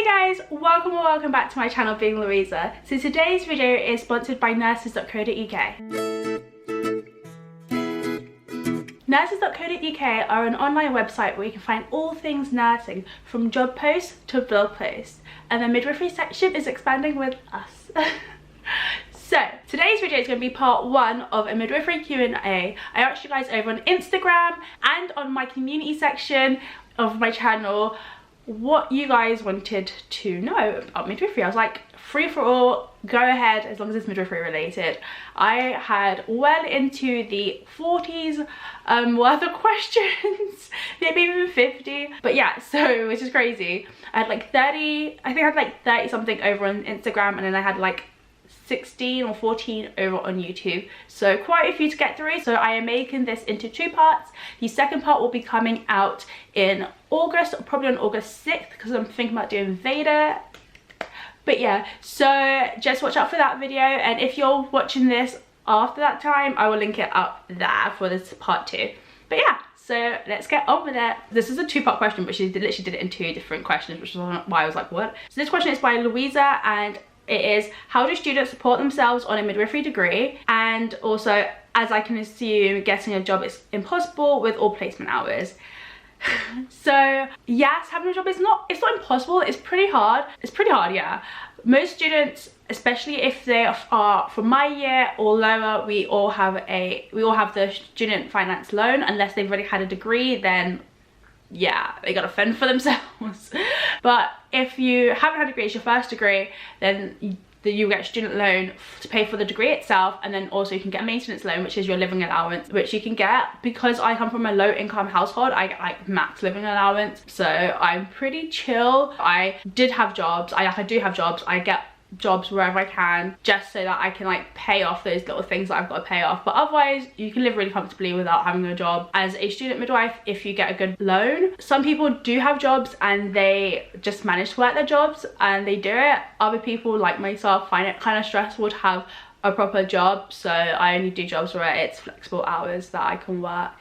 Hey guys, welcome back to my channel, being Louisa. So today's video is sponsored by Nurses.co.uk. Nurses.co.uk are an online website where you can find all things nursing, from job posts to blog posts, and the midwifery section is expanding with us. So today's video is going to be part one of a midwifery Q&A. I asked you guys over on Instagram and on my community section of my channel what you guys wanted to know about midwifery. I was like, free for all, go ahead as long as it's midwifery related. I had well into the 40s worth of questions, maybe even 50, but yeah, so which is crazy. I had like 30, I think I had like 30 something over on Instagram, and then I had like 16 or 14 over on YouTube, so quite a few to get through. So I am making this into two parts. The second part will be coming out in August, probably on August 6th, because I'm thinking about doing Veda. But yeah, so just watch out for that video, and if you're watching this after that time, I will link it up there for this part two. But yeah, so let's get on with it. This is a two-part question, but she literally did it in two different questions, which is why I was like, what? So this question is by Louisa, and it is, how do students support themselves on a midwifery degree? And also, as I can assume, getting a job is impossible with all placement hours. So yes, having a job is not, it's not impossible, it's pretty hard. It's pretty hard, yeah. Most students, especially if they are from my year or lower, we all have the student finance loan. Unless they've already had a degree, then yeah, they gotta fend for themselves. But if you haven't had a degree, it's your first degree, then you get a student loan to pay for the degree itself, and then also you can get a maintenance loan, which is your living allowance, which you can get. Because I come from a low income household, I get like max living allowance, so I'm pretty chill. I did have jobs, I do have jobs, I get jobs wherever I can, just so that I can like pay off those little things that I've got to pay off. But otherwise you can live really comfortably without having a job as a student midwife if you get a good loan. Some people do have jobs and they just manage to work their jobs and they do it. Other people like myself find it kind of stressful to have a proper job, so I only do jobs where it's flexible hours that I can work.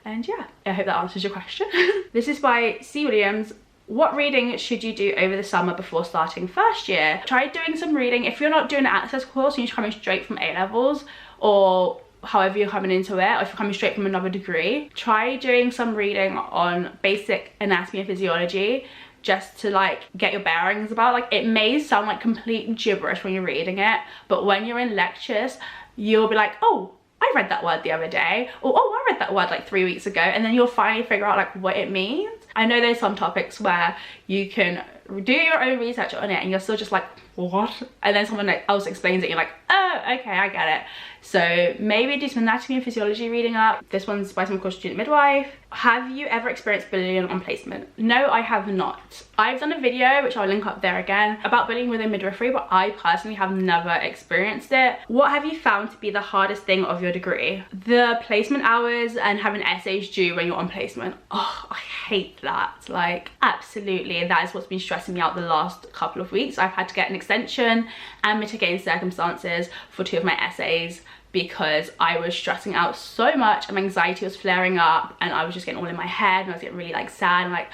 And yeah, I hope that answers your question. This is by C. Williams. What reading should you do over the summer before starting first year? Try doing some reading. If you're not doing an access course and you're coming straight from A-levels, or however you're coming into it, or if you're coming straight from another degree, try doing some reading on basic anatomy and physiology, just to like get your bearings about. Like, it may sound like complete gibberish when you're reading it, but when you're in lectures, you'll be like, oh, I read that word the other day, or oh, I read that word like 3 weeks ago, and then you'll finally figure out like what it means. I know there's some topics where you can do your own research on it and you're still just like, what? And then someone else explains it, you're like, oh, okay, I get it. So maybe do some anatomy and physiology reading up. This one's by someone called Student Midwife. Have you ever experienced bullying on placement? No, I have not. I've done a video, which I'll link up there again, about bullying within midwifery, but I personally have never experienced it. What have you found to be the hardest thing of your degree? The placement hours and having essays due when you're on placement. Oh, I hate that. Like, absolutely, that is what's been stressing me out the last couple of weeks. I've had to get an extension and mitigating circumstances for 2 of my essays because I was stressing out so much and my anxiety was flaring up and I was just getting all in my head and I was getting really like sad and like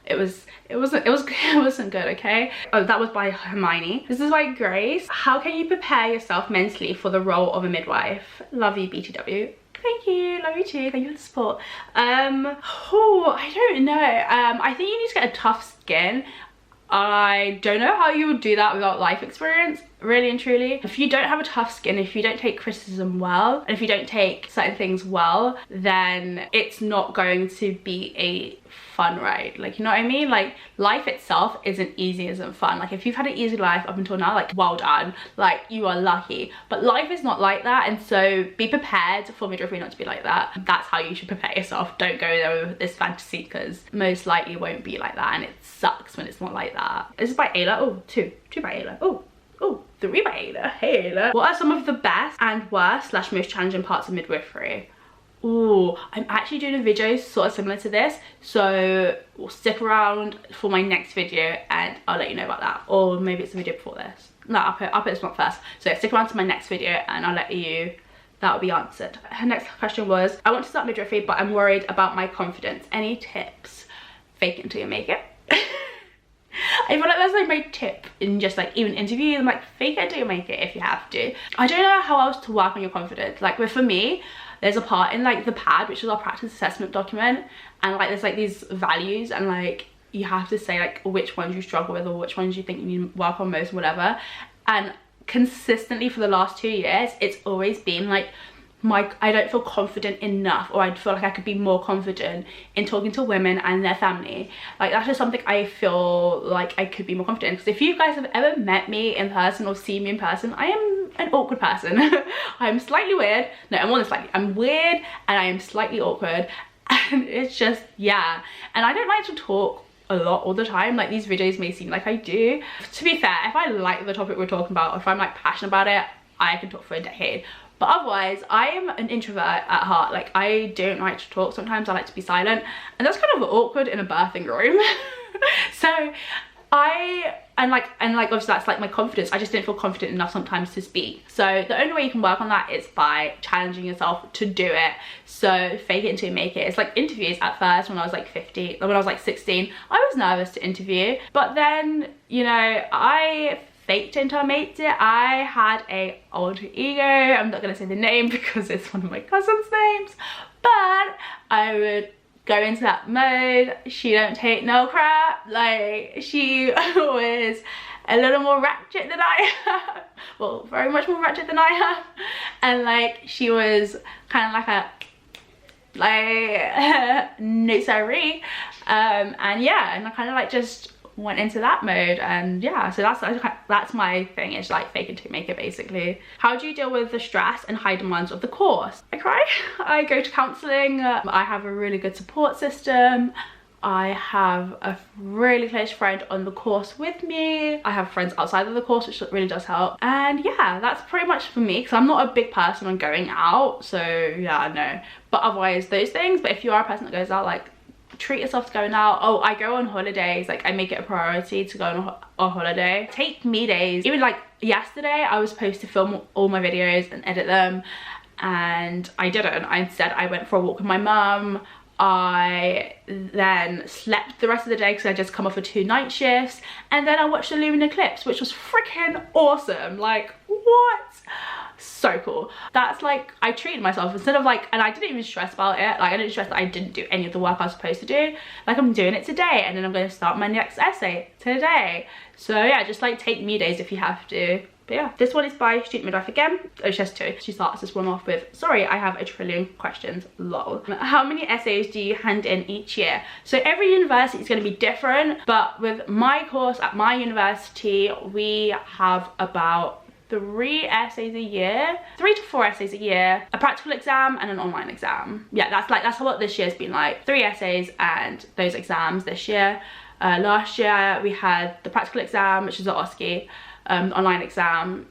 it wasn't good, okay? Oh, that was by Hermione. This is by Grace. How can you prepare yourself mentally for the role of a midwife? Love you, BTW. Thank you, love you too, thank you for the support. Oh, I don't know. I think you need to get a tough skin. I don't know how you would do that without life experience, really and truly. If you don't have a tough skin, if you don't take criticism well, and if you don't take certain things well, then it's not going to be a fun ride. Like, you know what I mean? Like, life itself isn't easy, isn't fun. Like, if you've had an easy life up until now, like, well done, like, you are lucky. But life is not like that, and so be prepared for midwifery not to be like that. That's how you should prepare yourself. Don't go there with this fantasy, because most likely it won't be like that, and it sucks when it's not like that. This is by Ayla. Oh, two by Ayla. Oh, 3 by Ayla. Hey Ayla. What are some of the best and worst / most challenging parts of midwifery? Ooh, I'm actually doing a video sort of similar to this, so stick around for my next video and I'll let you know about that. Or maybe it's a video before this. No, I'll put this one first. So stick around to my next video and I'll let you, that will be answered. Her next question was, I want to start midwifery but I'm worried about my confidence. Any tips? Fake it until you make it. I feel like that's like my tip in just like even interviews. I'm like, fake it till you make it if you have to. I don't know how else to work on your confidence. Like, but for me, there's a part in like the PAD, which is our practice assessment document, and like there's like these values, and like you have to say like which ones you struggle with or which ones you think you need to work on most, whatever. And consistently for the last 2 years, it's always been like I don't feel confident enough, or I feel like I could be more confident in talking to women and their family. Like, that's just something I feel like I could be more confident in. Because if you guys have ever met me in person or seen me in person, I am an awkward person. I'm slightly weird. No, I'm more than slightly. I'm weird and I am slightly awkward. And it's just, yeah. And I don't like to talk a lot all the time. Like, these videos may seem like I do. To be fair, if I like the topic we're talking about, if I'm like passionate about it, I can talk for a decade. But otherwise, I am an introvert at heart. Like, I don't like to talk. Sometimes I like to be silent, and that's kind of awkward in a birthing room. So and obviously that's like my confidence. I just didn't feel confident enough sometimes to speak. So the only way you can work on that is by challenging yourself to do it. So fake it until you make it. It's like interviews. At first, when I was like 16, I was nervous to interview, but then, you know, I faked it until I made it. I had a alter ego. I'm not gonna say the name because it's one of my cousin's names, but I would go into that mode. She don't take no crap. Like, she was a little more ratchet than I am. Well, very much more ratchet than I am. And like, she was kind of like no sorry. And yeah, and I kind of like just went into that mode. And yeah, so that's my thing. It's like fake it to make it, basically. How do you deal with the stress and high demands of the course? I cry. I go to counselling. I have a really good support system. I have a really close friend on the course with me. I have friends outside of the course, which really does help. And yeah, that's pretty much for me, because I'm not a big person on going out. So yeah, no. But otherwise, those things. But if you are a person that goes out, like, treat yourself to going out. Oh, I go on holidays. Like, I make it a priority to go on a holiday. Take me days. Even like yesterday, I was supposed to film all my videos and edit them, and I didn't. Instead, I went for a walk with my mum. I then slept the rest of the day because I just come off of 2 night shifts, and then I watched the lunar eclipse, which was freaking awesome. Like, what? So cool. That's like, I treated myself instead of like, and I didn't even stress about it. Like, I didn't stress that I didn't do any of the work I was supposed to do. Like, I'm doing it today, and then I'm going to start my next essay today. So yeah, just like take me days if you have to. But yeah, this one is by Student Midwife again. Oh, she has 2. She starts this one off with, sorry, I have a trillion questions, lol. How many essays do you hand in each year? So every university is going to be different, but with my course at my university, we have about 3 essays a year, 3 to 4 essays a year, a practical exam and an online exam. Yeah, that's what this year's been like. 3 essays and those exams this year. Last year we had the practical exam, which is at OSCE, online exam,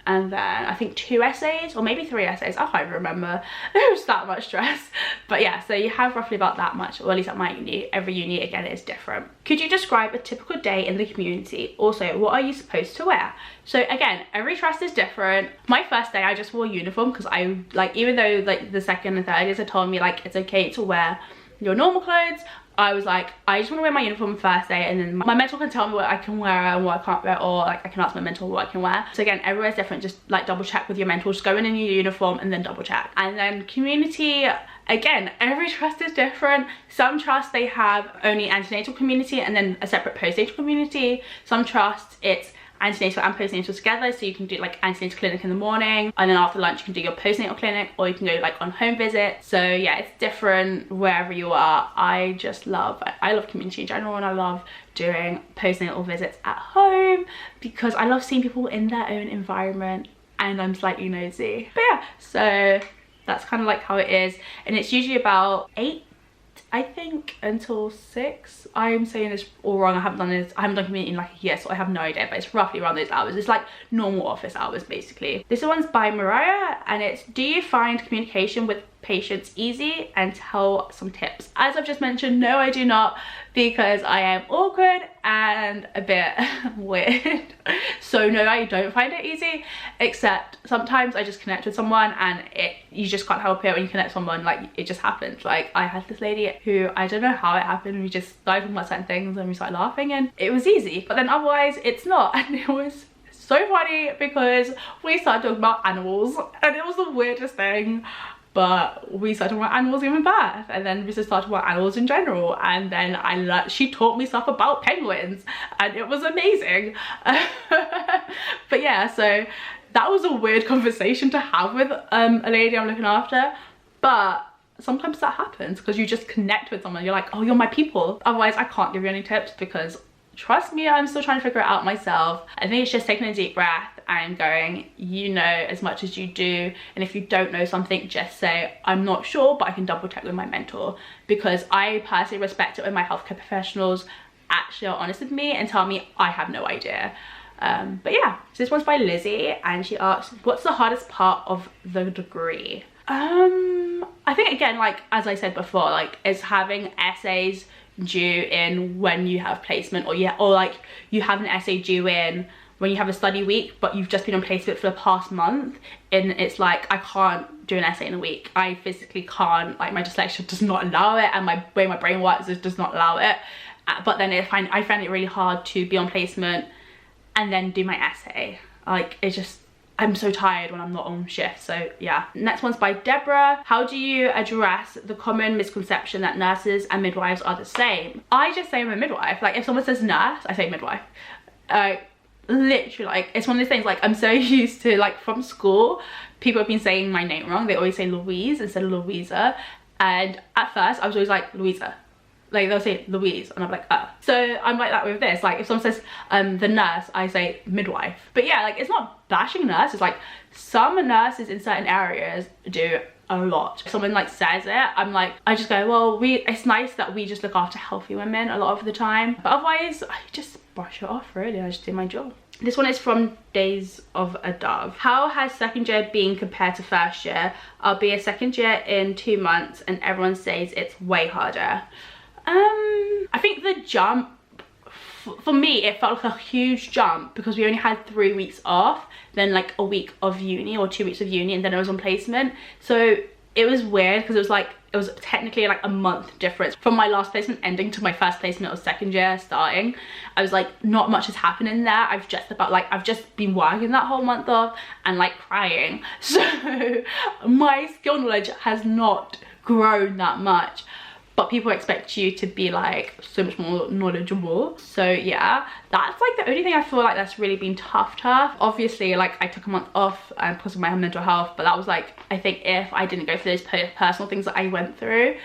and then I think 2 essays or maybe 3 essays. I can't even remember. It was that much stress. But yeah, so you have roughly about that much, or at least at my uni. Every uni again is different. Could you describe a typical day in the community? Also, what are you supposed to wear? So again, every trust is different. My first day I just wore a uniform because I like, even though like the second and third years had told me like it's okay to wear your normal clothes, I was like, I just want to wear my uniform first day, and then my mentor can tell me what I can wear and what I can't wear, or like I can ask my mentor what I can wear. So again, everywhere's different. Just like double check with your mentor. Just go in your uniform and then double check. And then community, again, every trust is different. Some trusts, they have only antenatal community and then a separate postnatal community. Some trusts, it's antenatal and postnatal together, so you can do like antenatal clinic in the morning, and then after lunch you can do your postnatal clinic, or you can go like on home visit. So yeah, it's different wherever you are. I love community in general, and I love doing postnatal visits at home because I love seeing people in their own environment, and I'm slightly nosy. But yeah, so that's kind of like how it is, and it's usually about 8, I think, until 6. I'm saying this all wrong. I haven't done community in like a year, so I have no idea, but it's roughly around those hours. It's like normal office hours basically. This one's by Mariah, and it's, do you find communication with patients easy and tell some tips. As I've just mentioned, no I do not, because I am awkward and a bit weird. So no, I don't find it easy, except sometimes I just connect with someone and you just can't help it when you connect with someone, like it just happens. Like I had this lady who, I don't know how it happened, we just started talking about certain things and we started laughing and it was easy, but then otherwise it's not. And it was so funny because we started talking about animals and it was the weirdest thing. But we started talking about animals giving birth, and then we just started talking about animals in general, and then she taught me stuff about penguins and it was amazing. But yeah, so that was a weird conversation to have with a lady I'm looking after, but sometimes that happens because you just connect with someone, you're like, oh, you're my people. Otherwise I can't give you any tips because trust me, I'm still trying to figure it out myself. I think it's just taking a deep breath and going, you know as much as you do, and if you don't know something, just say, I'm not sure, but I can double check with my mentor, because I personally respect it when my healthcare professionals actually are honest with me and tell me I have no idea. But yeah, so this one's by Lizzie and she asks, what's the hardest part of the degree? I think again, like as I said before, like it's having essays due in when you have placement, or like you have an essay due in when you have a study week but you've just been on placement for the past month, and it's like I can't do an essay in a week. I physically can't, like my dyslexia does not allow it and my way my brain works does not allow it. But then I find it really hard to be on placement and then do my essay. Like it's just, I'm so tired when I'm not on shift. So yeah. Next one's by Deborah. How do you address the common misconception that nurses and midwives are the same? I just say I'm a midwife. Like if someone says nurse, I say midwife. Literally, like it's one of those things, like I'm so used to, like from school, people have been saying my name wrong. They always say Louise instead of Louisa. And at first I was always like Louisa. Like they'll say Louise and I'm like, oh. So I'm like that with this. Like if someone says the nurse, I say midwife. But yeah, like it's not bashing nurses. Like some nurses in certain areas do a lot. If someone like says it, I'm like, I just go, well, it's nice that we just look after healthy women a lot of the time. But otherwise I just brush it off really. I just do my job. This one is from Days of a Dove. How has second year been compared to first year? I'll be a second year in 2 months and everyone says it's way harder. I think the jump, for me, it felt like a huge jump because we only had 3 weeks off, then like a week of uni or 2 weeks of uni, and then I was on placement. So it was weird because it was technically like a month difference from my last placement ending to my first placement of second year starting. I was like, not much has happened in there. I've just been working that whole month off and like crying. So my skill knowledge has not grown that much. But people expect you to be like so much more knowledgeable. So yeah, that's like the only thing I feel like that's really been tough. Obviously, like I took a month off because of my mental health, but that was like, I think if I didn't go through those personal things that I went through,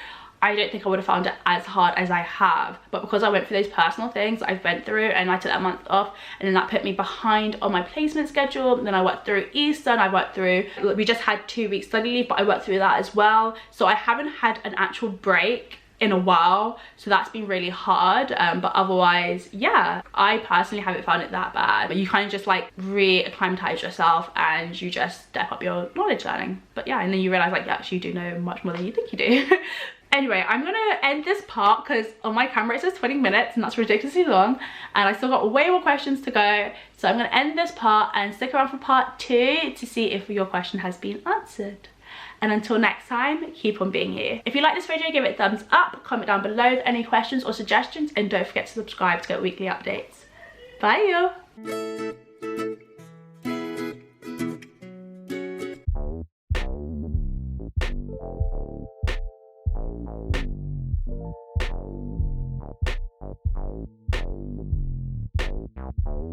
I don't think I would have found it as hard as I have. But because I went through those personal things I went through and I took that month off, and then that put me behind on my placement schedule. And then I worked through Easter and I worked through, we just had 2 weeks study leave, but I worked through that as well. So I haven't had an actual break in a while, so that's been really hard. But otherwise, yeah, I personally haven't found it that bad. But you kind of just like re-acclimatize yourself and you just step up your knowledge learning. But yeah, and then you realize like you actually do know much more than you think you do. Anyway, I'm gonna end this part because on my camera it says 20 minutes and that's ridiculously long, and I still got way more questions to go. So I'm gonna end this part and stick around for part 2 to see if your question has been answered. And until next time, keep on being you. If you like this video, give it a thumbs up, comment down below with any questions or suggestions, and don't forget to subscribe to get weekly updates. Bye!